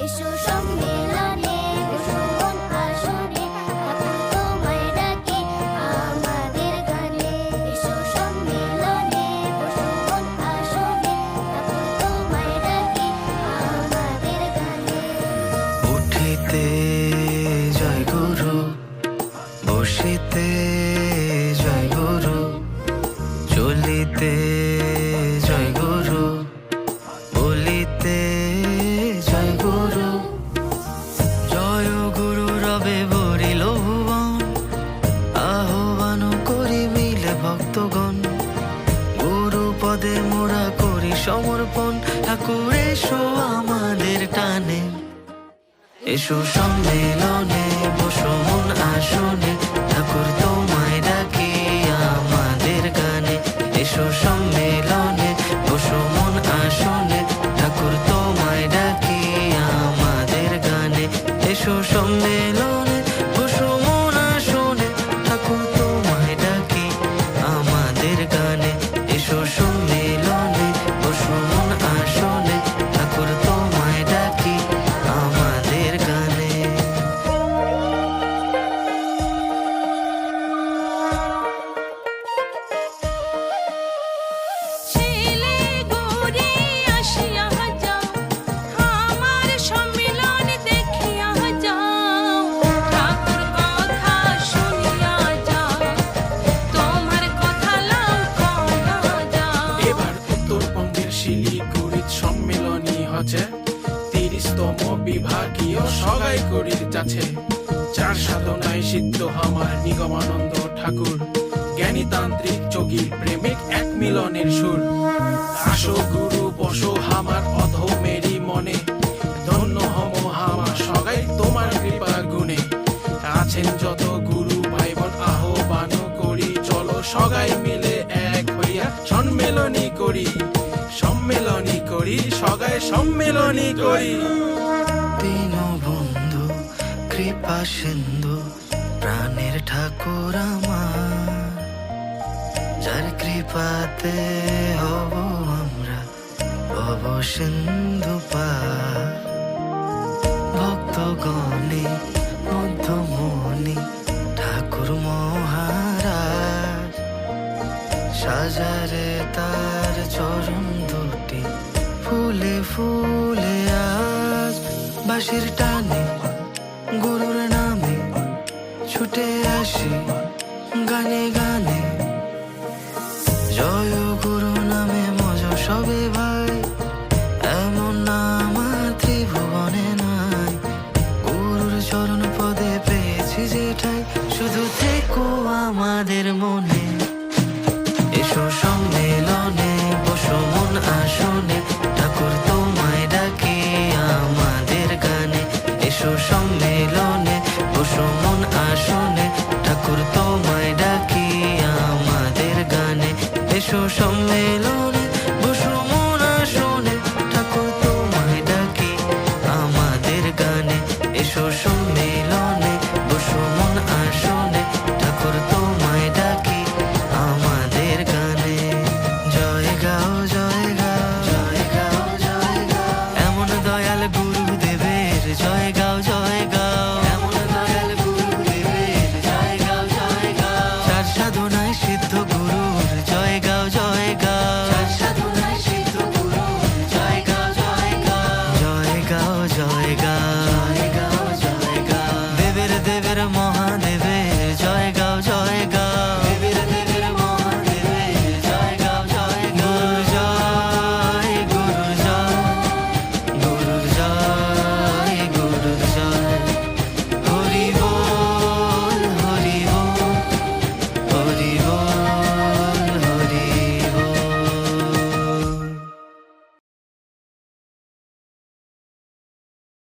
এসো সম্মেলনে বসো মন আসনে, ঠাকুর তোমায় ডাকে আমাদের গানে। এসো সম্মেলনে বসো মন আসনে, ঠাকুর তোমায় ডাকে আমাদের গানে। উঠিতে জয় গুরু, বসিতে জয় গুরু, চলিতে জয় গুরু, বলিতে জয় গুরু। জয় গুরু রবে বরিল ভুবন, আহ্বান করি মিলে ভক্তগণ। গুরু পদে মোরা করি সমর্পণ, ঠাকুর এসো আমাদের টানে। এসো সম্মেলনে বসো মন আসনে, ঠাকুর তোমায় ডাকি আমাদের গানে। এসো সম্মেলনে বসো মন আসনে, ঠাকুর তোমায় ডাকি আমাদের গানে। এসো সম্মেলনে বসো মন আসনে, ঠাকুর তোমায় ডাকি আমাদের গানে। এসো সম্মেলনে বসো মন আসনে, ঠাকুর তোমায় ডাকি আমাদের গানে। শিলিগুড়ি আসিয়া যাও, আমার সম্মিলন দেখিয়া যাও। ঠাকুর কথা শুনিয়া যাও, তোমার কথা লঙ্ঘনা যাও। এবার উত্তরবঙ্গের শিলিগুড়ির সম্মেলনী হচ্ছে ৩০তম বিভাগীয় সগাইকড়ির যাচ্ছে। যার সাধনায় সিদ্ধ আমার নিগমানন্দ ঠাকুর, জ্ঞানীতান্ত্রিক যোগী প্রেমিক এক মিলনের সুর। আসো গুরু বসো হামার অধমেরি মনে, ধন্য হম হামা সগাই তোমার কৃপা গুণে। আছেন যত গুরু ভাই বোন আহ্বান করি, চলো সগাই মিলে এক হইয়া সম্মেলনী করি। সম্মেলনী করি সগাই সম্মেলনী করি। দীনবন্ধু কৃপা সিন্ধু প্রাণের ঠাকুর আমার, যার কৃপাতে হব আমরা ভব সিন্ধু পার। ভক্তগণে মধ্যমণি ঠাকুর মহারাজ, সাজারে তার চরণ দুটি ফুলে ফুলে আজ। বাঁশির টানে গুরুর নামে ছুটে আসি গানে গানে। জয় গুরু নামে মজ সবে ভাই, এমন নাম আর ত্রিভুবনে নাই। গুরুর চরণ পদে পেয়েছি যেটাই, শুধু থেকো আমাদের মনে। এসো সম্মেলনে বসো মন আসনে, ঠাকুর তোমায় ডাকে আমাদের গানে। এসো সম্মেলনে বসো মন আসনে, ঠাকুর তোমায় ডাকি আমাদের গানে। এসো সম্মেলনে